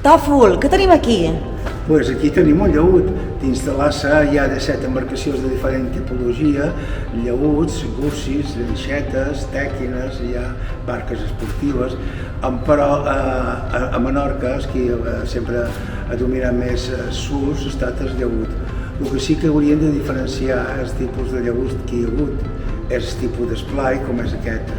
Tòfol, què tenim aquí? Pues aquí tenim un llaüt. Dins de l'assa hi ha 17 embarcacions de diferent tipologia, llaüts, gussis, llanxetes, tèquines, hi ha barques esportives, però a Menorca qui sempre ha dominat més surf ha estat el llaüt. El que sí que haurien de diferenciar els tipus de llaüt que hi ha hagut és el tipus d'esplai, com és aquest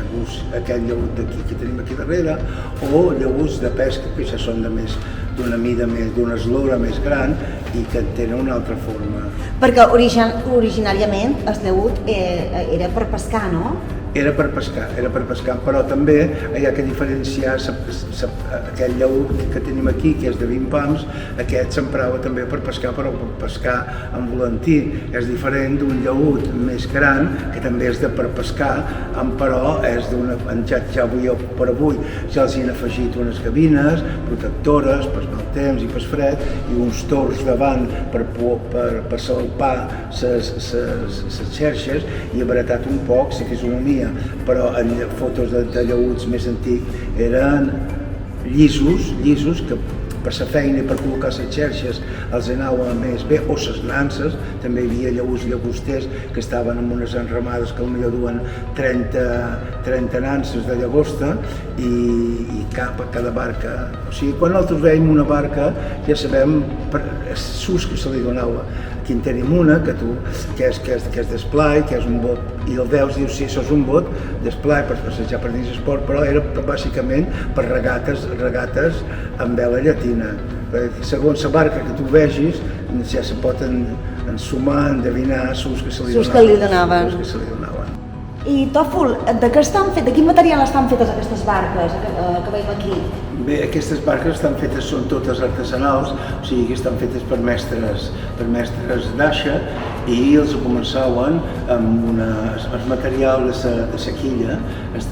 llaüt d'aquí que tenim aquí darrere, o llaüts de pesca, que ja són d'una mida més, d'una eslora més gran i que tenen una altra forma. Perquè originàriament el llaüt era per pescar, no? Era per pescar, però també hi ha que diferenciar aquest llaüt que tenim aquí, que és de 20 pams, aquest s'emprava també per pescar, però per pescar amb volantí. És diferent d'un llaüt més gran, que també és per pescar, però és ja avui per avui ja els hi han afegit unes gavines protectores per mal temps i per fred i uns torns davant per salpar les xerxes i ha baratat un poc la fisonomia. Però en fotos de llaüts més antics eren llisos que per la feina i per col·locar les xerxes els anava més bé, o les nanses, també hi havia llaüts llagosters que estaven en unes enramades que potser duen 30 nanses de llagosta i cada barca. O sigui, quan nosaltres veiem una barca ja sabem l'ús que se li donava. Aquí en tenim una que és d'esplai, que és un bot, i el veus i dius, sí, això és un bot d'esplai per passejar per dins l'esport, però era bàsicament per regates amb vela llatina. Segons la barca que tu vegis, ja se pot ensumar, endevinar l'ús que se li donaven. I Tòfol, de quin material estan fetes aquestes barques que veiem aquí? Bé, aquestes barques són totes artesanals, o sigui que estan fetes per mestres d'aixa i els començaven amb el material de la quilla,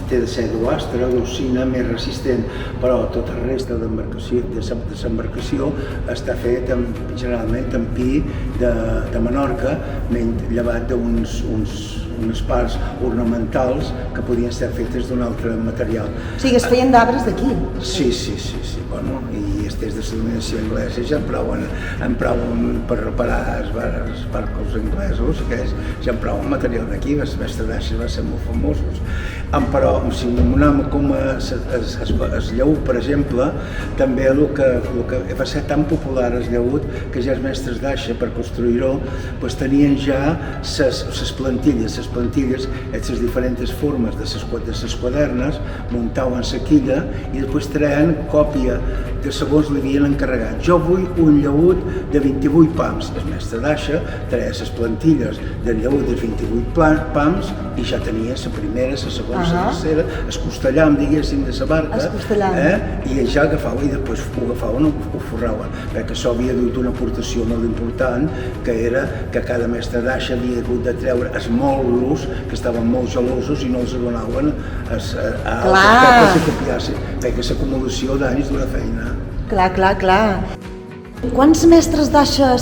té de ser d'oastre, d'ocina, més resistent, però tota la resta de l'embarcació està fet generalment amb pi de Menorca, llevat d'unes parts ornamentals que podien ser fetes d'un altre material. O sigui, es feien d'arbres d'aquí? Sí. Bueno, i des de la dominació anglesa ja empraven per reparar els barcos anglesos, que ja empraven material d'aquí, els mestres d'aixa van ser molt famosos. Però si anem com el llaüt, per exemple, també el que va ser tan popular el llaüt que ja els mestres d'aixa per construir-ho tenien ja les plantilles, les diferents formes de les quadernes, muntaven la quilla i després treien còpia de segons li havien encarregat. Jo vull un llaüt de 28 pams. El mestre d'aixa treia les plantilles del llaüt de 28 pams i ja tenia la primera, la segona, la tercera, el costellam, diguéssim, de la barca, i ja agafava i després ho agafaven, ho forraven, perquè això havia dut una aportació molt important, que era que cada mestre d'aixa havia hagut de treure els mòduls, que estaven molt gelosos i no els donaven a que se copiassin, perquè l'acumulació d'anys d'una feina. Clar. Quants mestres d'aixa,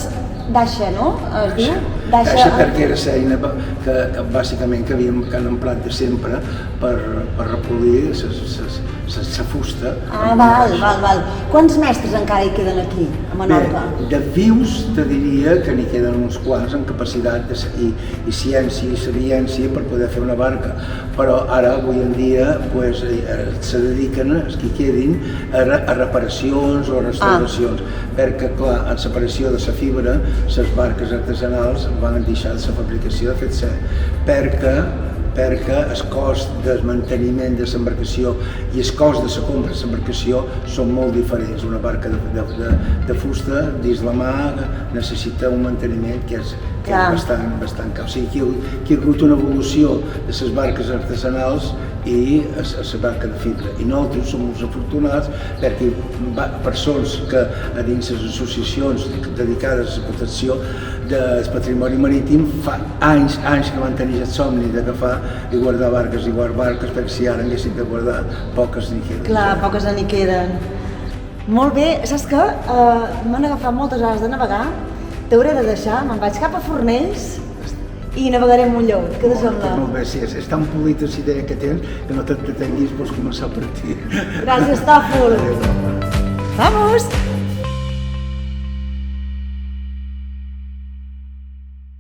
no? Es diu? D'aixa perquè era feina que bàsicament que han emprat de sempre per repolir la fusta. Val. Quants mestres encara hi queden aquí, a Menorca? Bé, de vius te diria que n'hi queden uns quants en capacitat i ciència i sabiència per poder fer una barca, però ara, avui en dia, se dediquen, els que quedin, a reparacions o restauracions, perquè, clar, en separació de la fibra, les barques artesanals van deixar de la fabricació de fet ser, perquè el cost del manteniment de l'embarcació i el cost de la compra de l'embarcació són molt diferents. Una barca de fusta dins la mà necessita un manteniment que és bastant car. O sigui, aquí hi ha hagut una evolució de les barques artesanals i la barca de fibra. I nosaltres som uns afortunats perquè persones que a dins les associacions dedicades a la protecció del patrimoni marítim fa anys que van tenir el somni d'agafar i guardar barques perquè si ara haguessin de guardar poques n'hi queden. Clar, poques n'hi queden. Molt bé, saps què? M'han agafat moltes hores de navegar, t'hauré de deixar, me'n vaig cap a Fornells i navegarem un llaüt, què te sembla? Molt bé, sí, és tan polita la idea que tens que no t'entenguis, pots començar per ti. Gràcies, Tòfol. Vamos!